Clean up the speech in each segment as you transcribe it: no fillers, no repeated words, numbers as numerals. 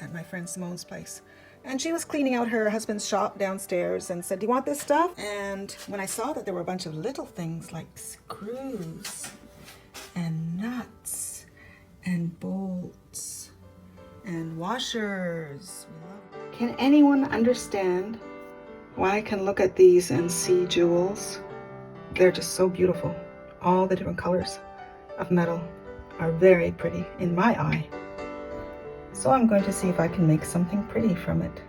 at my friend Simone's place. And she was cleaning out her husband's shop downstairs and said, "Do you want this stuff?" And when I saw that there were a bunch of little things like screws and nuts and bolts and washers. Can anyone understand why I can look at these and see jewels? They're just so beautiful. All the different colors of metal are very pretty in my eye. So I'm going to see if I can make something pretty from it.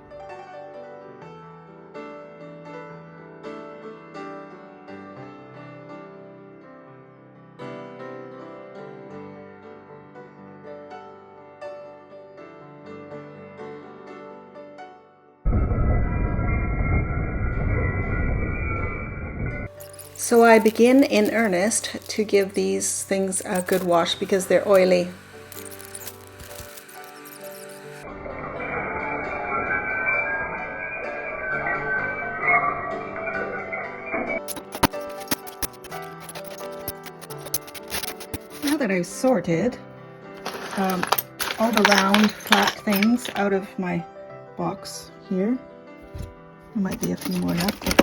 So I begin in earnest to give these things a good wash because they're oily. Now that I've sorted all the round flat things out of my box here, there might be a few more left.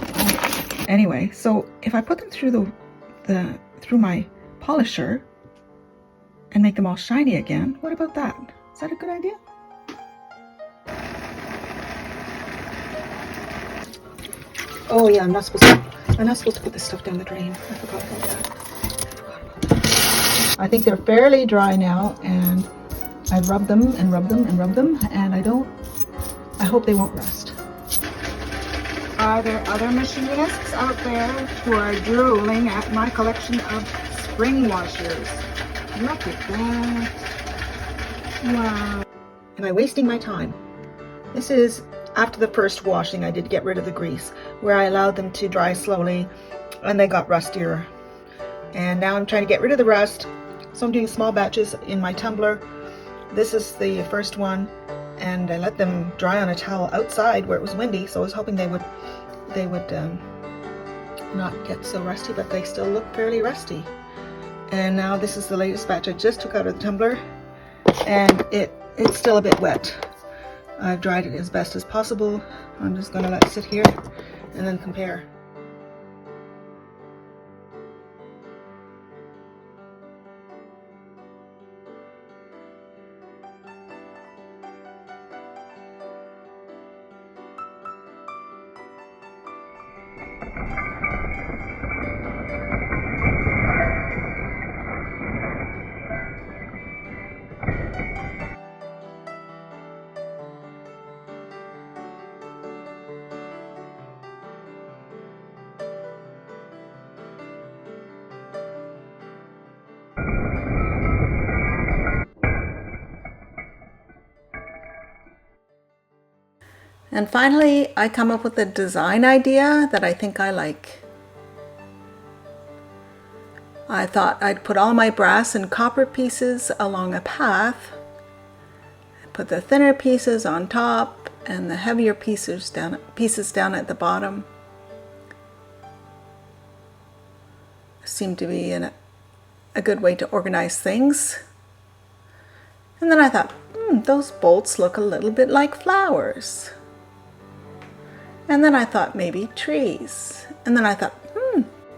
Anyway, so if I put them through through my polisher and make them all shiny again, what about that? Is that a good idea? Oh yeah, I'm not supposed to put this stuff down the drain. I forgot about that. I think they're fairly dry now, and I've rubbed them and rubbed them and rubbed them, and I hope they won't rust. Are there other machinists out there who are drooling at my collection of spring washers? Look at that. Wow. Am I wasting my time? This is after the first washing I did get rid of the grease, where I allowed them to dry slowly and they got rustier. And now I'm trying to get rid of the rust, so I'm doing small batches in my tumbler. This is the first one, and I let them dry on a towel outside where it was windy, so I was hoping they would not get so rusty, but they still look fairly rusty. And now this is the latest batch I just took out of the tumbler, and it's still a bit wet. I've dried it as best as possible. I'm just going to let it sit here and then compare. And finally, I come up with a design idea that I think I like. I thought I'd put all my brass and copper pieces along a path, put the thinner pieces on top and the heavier pieces down at the bottom. Seemed to be a good way to organize things. And then I thought, those bolts look a little bit like flowers. And then I thought maybe trees. And then I thought,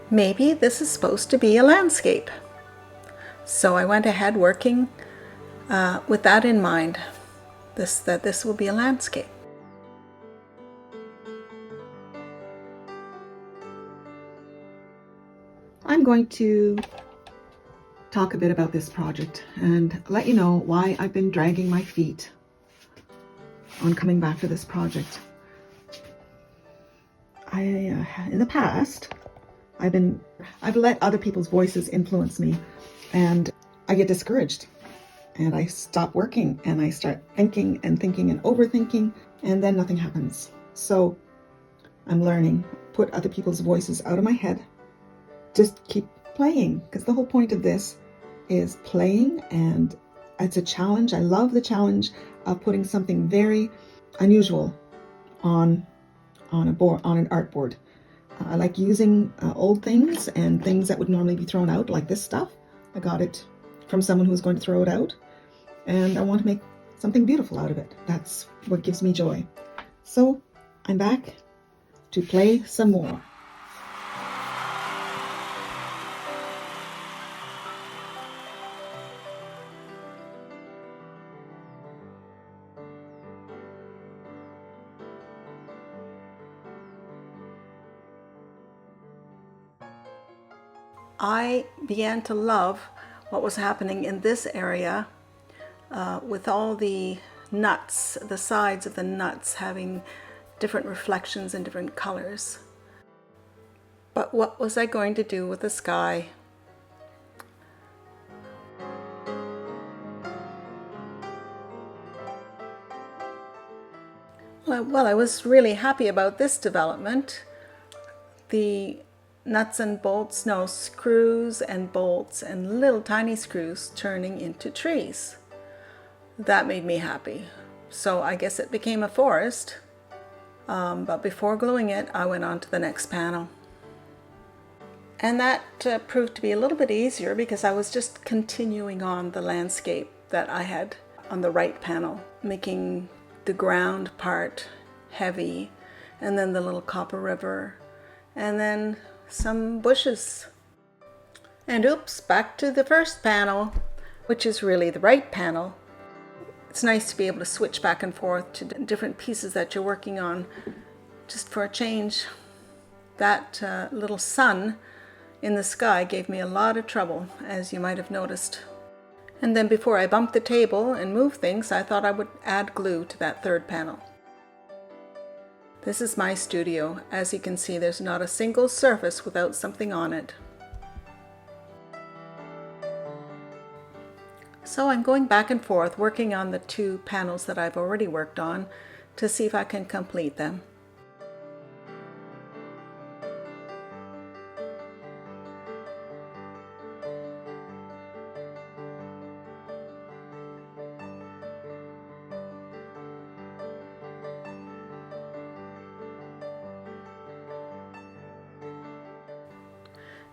maybe this is supposed to be a landscape. So I went ahead working with that in mind, that this will be a landscape. I'm going to talk a bit about this project and let you know why I've been dragging my feet on coming back to this project. In the past, I've let other people's voices influence me, and I get discouraged, and I stop working, and I start thinking and overthinking, and then nothing happens. So I'm learning, put other people's voices out of my head, just keep playing, because the whole point of this is playing, and it's a challenge. I love the challenge of putting something very unusual on an art board. I like using old things and things that would normally be thrown out, like this stuff. I got it from someone who was going to throw it out, and I want to make something beautiful out of it. That's what gives me joy. So I'm back to play some more. I began to love what was happening in this area with all the nuts, the sides of the nuts having different reflections and different colors. But what was I going to do with the sky? Well, I was really happy about this development. The nuts and bolts, no, screws and bolts and little tiny screws turning into trees. That made me happy. So I guess it became a forest. But before gluing it, I went on to the next panel. And that proved to be a little bit easier because I was just continuing on the landscape that I had on the right panel, making the ground part heavy, and then the little copper river, and then some bushes. And oops, back to the first panel, which is really the right panel. It's nice to be able to switch back and forth to different pieces that you're working on, just for a change. That little sun in the sky gave me a lot of trouble, as you might have noticed. And then before I bumped the table and moved things, I thought I would add glue to that third panel. This is my studio. As you can see, there's not a single surface without something on it. So I'm going back and forth working on the two panels that I've already worked on to see if I can complete them.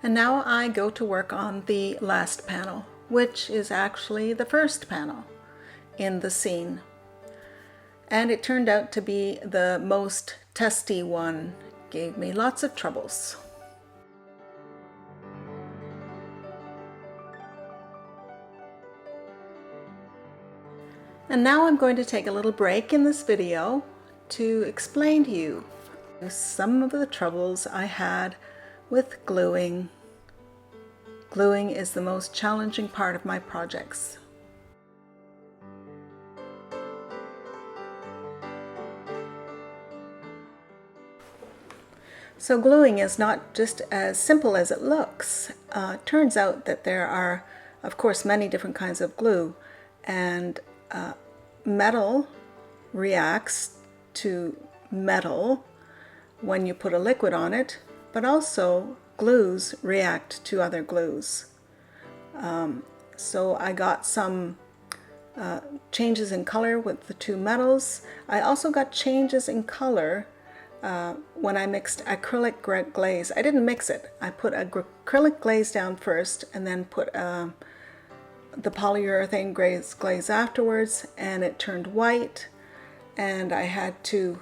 And now I go to work on the last panel, which is actually the first panel in the scene. And it turned out to be the most testy one. Gave me lots of troubles. And now I'm going to take a little break in this video to explain to you some of the troubles I had with gluing. Gluing is the most challenging part of my projects. So gluing is not just as simple as it looks. It turns out that there are, of course, many different kinds of glue, and metal reacts to metal when you put a liquid on it, but also glues react to other glues. So I got some changes in color with the two metals. I also got changes in color when I mixed acrylic glaze. I didn't mix it. I put acrylic glaze down first and then put the polyurethane glaze afterwards, and it turned white, and I had to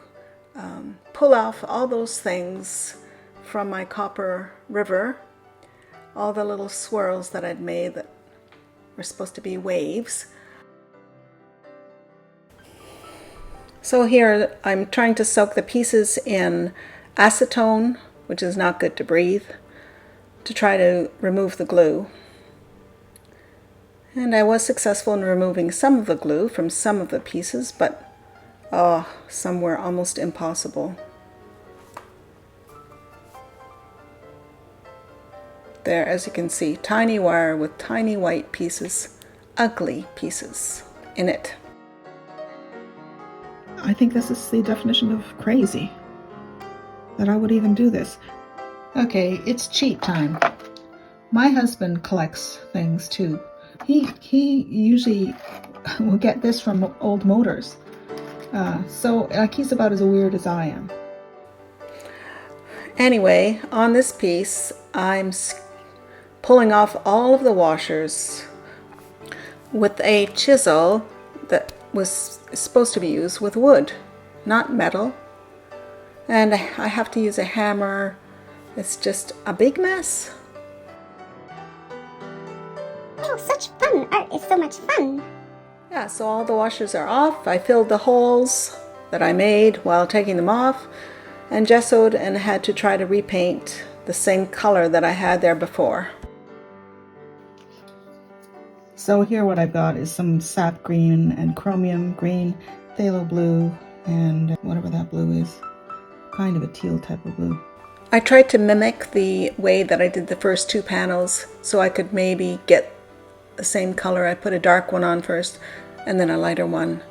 pull off all those things from my copper river, all the little swirls that I'd made that were supposed to be waves. So here I'm trying to soak the pieces in acetone, which is not good to breathe, to try to remove the glue. And I was successful in removing some of the glue from some of the pieces, but some were almost impossible. There, as you can see, tiny wire with tiny white pieces, ugly pieces in it. I think this is the definition of crazy, that I would even do this. Okay, it's cheat time. My husband collects things too. He usually will get this from old motors. So he's about as weird as I am. Anyway, on this piece, I'm pulling off all of the washers with a chisel that was supposed to be used with wood, not metal. And I have to use a hammer. It's just a big mess. Oh, such fun! Art is so much fun! Yeah, so all the washers are off. I filled the holes that I made while taking them off and gessoed and had to try to repaint the same color that I had there before. So here what I've got is some sap green and chromium green, phthalo blue, and whatever that blue is, kind of a teal type of blue. I tried to mimic the way that I did the first two panels so I could maybe get the same color. I put a dark one on first and then a lighter one.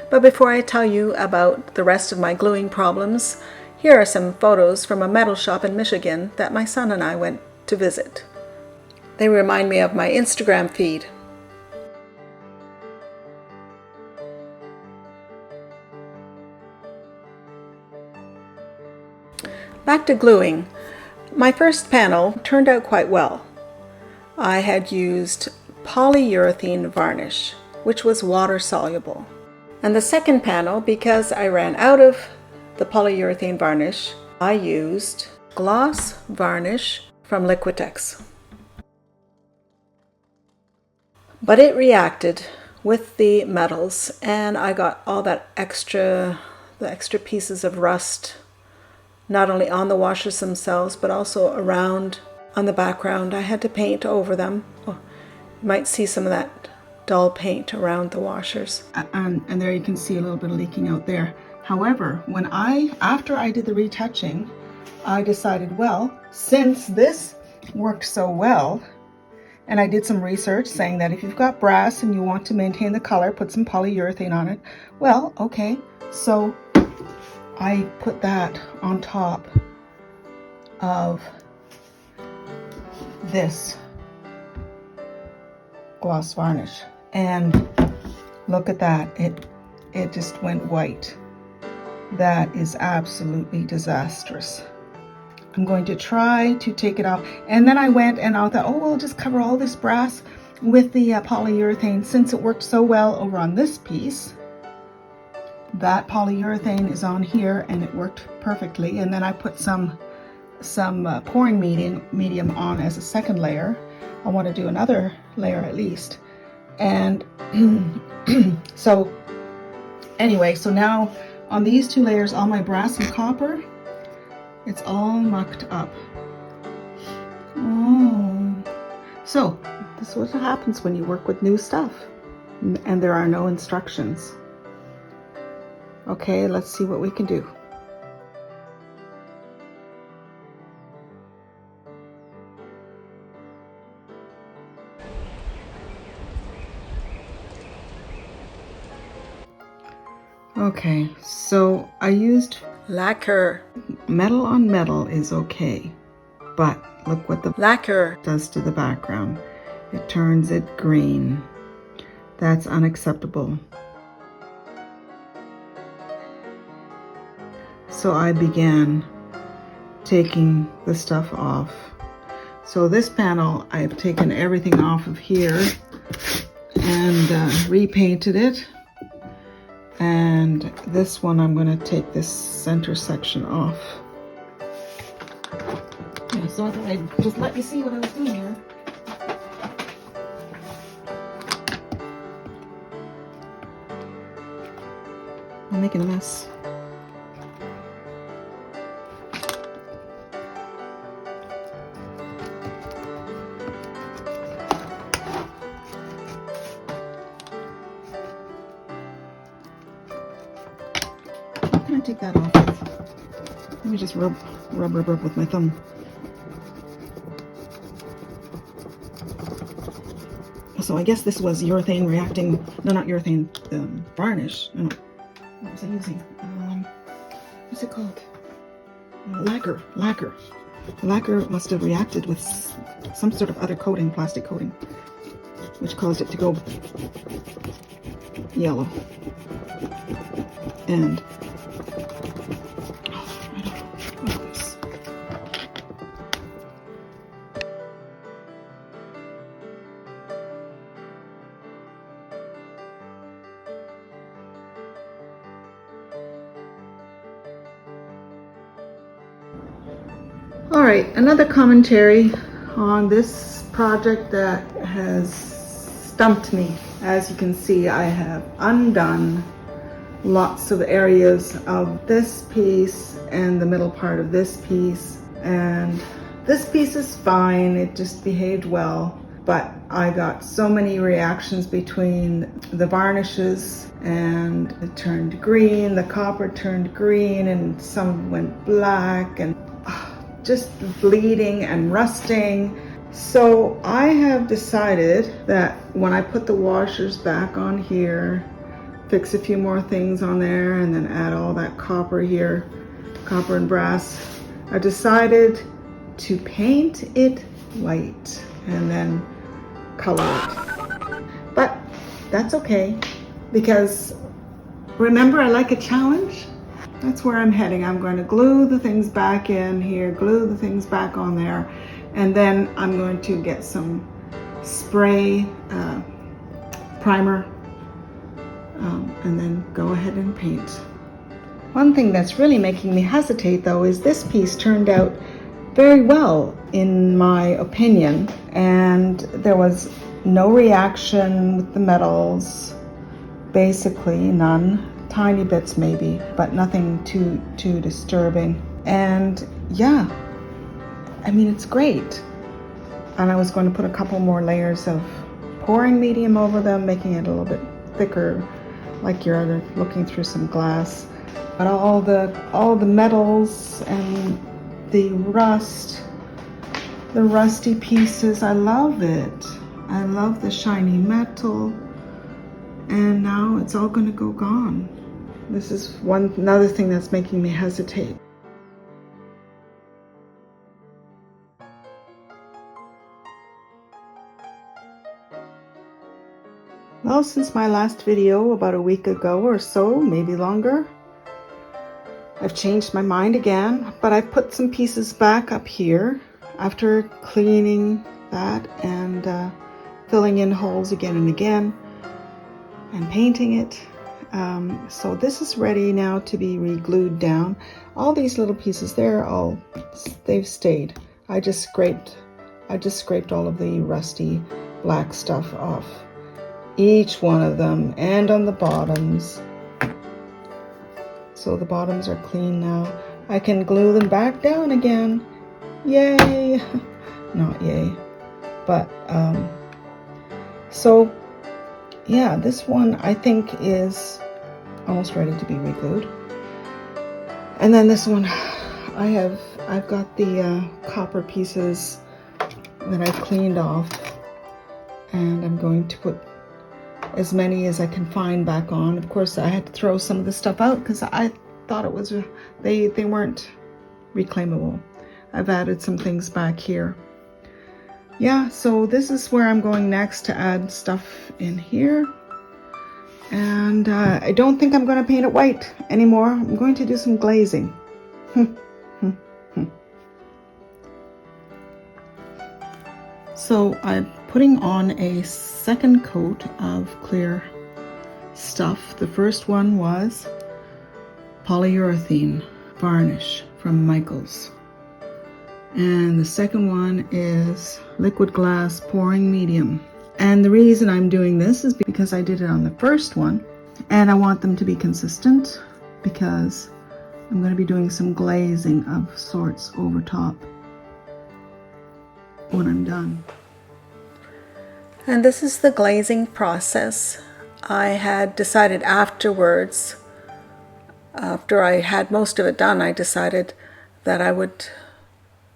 But before I tell you about the rest of my gluing problems, here are some photos from a metal shop in Michigan that my son and I went to visit. They remind me of my Instagram feed. Back to gluing. My first panel turned out quite well. I had used polyurethane varnish, which was water soluble. And the second panel, because I ran out of the polyurethane varnish, I used gloss varnish from Liquitex. But it reacted with the metals and I got all that the extra pieces of rust, not only on the washers themselves, but also around on the background. I had to paint over them. Oh, you might see some of that dull paint around the washers. And there you can see a little bit of leaking out there. However, after I did the retouching, I decided, well, since this worked so well, and I did some research saying that if you've got brass and you want to maintain the color, put some polyurethane on it. Well, okay, so I put that on top of this gloss varnish. And look at that, it just went white. That is absolutely disastrous. I'm going to try to take it off. And then I went and I thought, oh, we'll just cover all this brass with the polyurethane since it worked so well over on this piece. That polyurethane is on here and it worked perfectly. And then I put some pouring medium on as a second layer. I want to do another layer at least. And so anyway, so now on these two layers, all my brass and copper, it's all mucked up. Oh. So this is what happens when you work with new stuff and there are no instructions. Okay, let's see what we can do. Okay, so I used lacquer. Metal on metal is okay, but look what the lacquer does to the background. It turns it green. That's unacceptable. So I began taking the stuff off. So this panel, I've taken everything off of here and repainted it. And this one, I'm going to take this center section off. Yeah, so I thought I'd just let you see what I was doing here. I'm making a mess. Can I take that off? Let me just rub with my thumb. So I guess this was urethane reacting, no, not urethane, varnish. No, what was I using? What's it called? Lacquer. Lacquer must have reacted with some sort of other coating, plastic coating, which caused it to go yellow. And All right, another commentary on this project that has stumped me. As you can see, I have undone lots of areas of this piece and the middle part of this piece, and this piece is fine, it just behaved well, but I got so many reactions between the varnishes, and it turned green, the copper turned green, and some went black, and just bleeding and rusting. So I have decided that when I put the washers back on here, fix a few more things on there, and then add all that copper here, copper and brass, I decided to paint it white and then color it. But that's okay, because remember, I like a challenge. That's where I'm heading. I'm going to glue the things back in here, glue the things back on there, and then I'm going to get some spray primer, and then go ahead and paint. One thing that's really making me hesitate though is this piece turned out very well in my opinion, and there was no reaction with the metals, basically none. Tiny bits maybe, but nothing too disturbing. And yeah, I mean, it's great. And I was going to put a couple more layers of pouring medium over them, making it a little bit thicker, like you're looking through some glass. But all the metals and the rusty pieces, I love it. I love the shiny metal. And now it's all going to go gone. This is another thing that's making me hesitate. Well, since my last video about a week ago or so, maybe longer, I've changed my mind again, but I put some pieces back up here after cleaning that and filling in holes again and again and painting it. So this is ready now to be re-glued down. All these little pieces, they've stayed. I just scraped all of the rusty black stuff off each one of them, and on the bottoms. So the bottoms are clean now. I can glue them back down again. Yay! Not yay, but so yeah, this one I think is almost ready to be re-glued. And then this one, I've got the copper pieces that I've cleaned off, and I'm going to put as many as I can find back on. Of course, I had to throw some of the stuff out because I thought it was they weren't reclaimable. I've added some things back here. Yeah, so this is where I'm going next to add stuff in here. And I don't think I'm going to paint it white anymore. I'm going to do some glazing. So I'm putting on a second coat of clear stuff. The first one was polyurethane varnish from Michaels. And the second one is liquid glass pouring medium. And the reason I'm doing this is because I did it on the first one, and I want them to be consistent because I'm going to be doing some glazing of sorts over top when I'm done. And this is the glazing process. I had decided afterwards, after I had most of it done, I decided that I would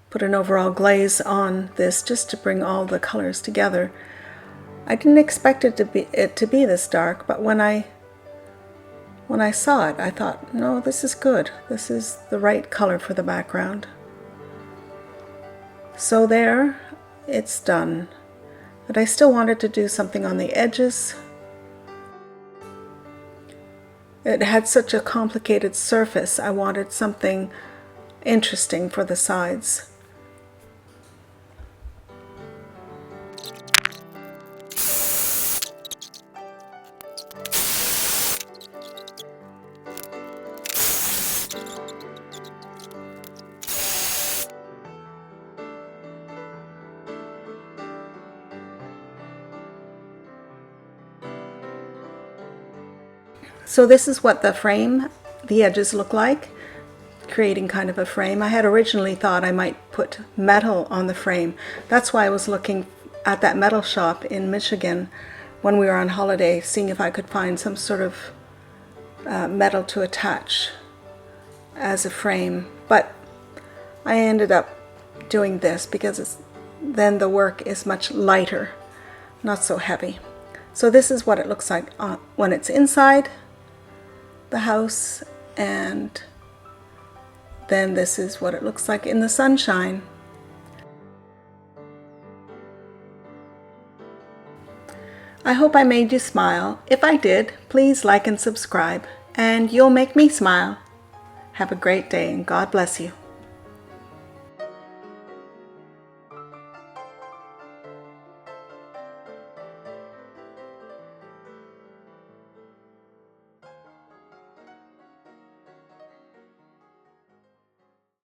put an overall glaze on this just to bring all the colors together. I didn't expect it to be this dark, but when I saw it, I thought, no, this is good. This is the right color for the background. So there, it's done. But I still wanted to do something on the edges. It had such a complicated surface. I wanted something interesting for the sides. So this is what the edges look like, creating kind of a frame. I had originally thought I might put metal on the frame. That's why I was looking at that metal shop in Michigan when we were on holiday, seeing if I could find some sort of metal to attach as a frame. But I ended up doing this because then the work is much lighter, not so heavy. So this is what it looks like when it's inside the house, and then this is what it looks like in the sunshine. I hope I made you smile. If I did, please like and subscribe, and you'll make me smile. Have a great day, and God bless you.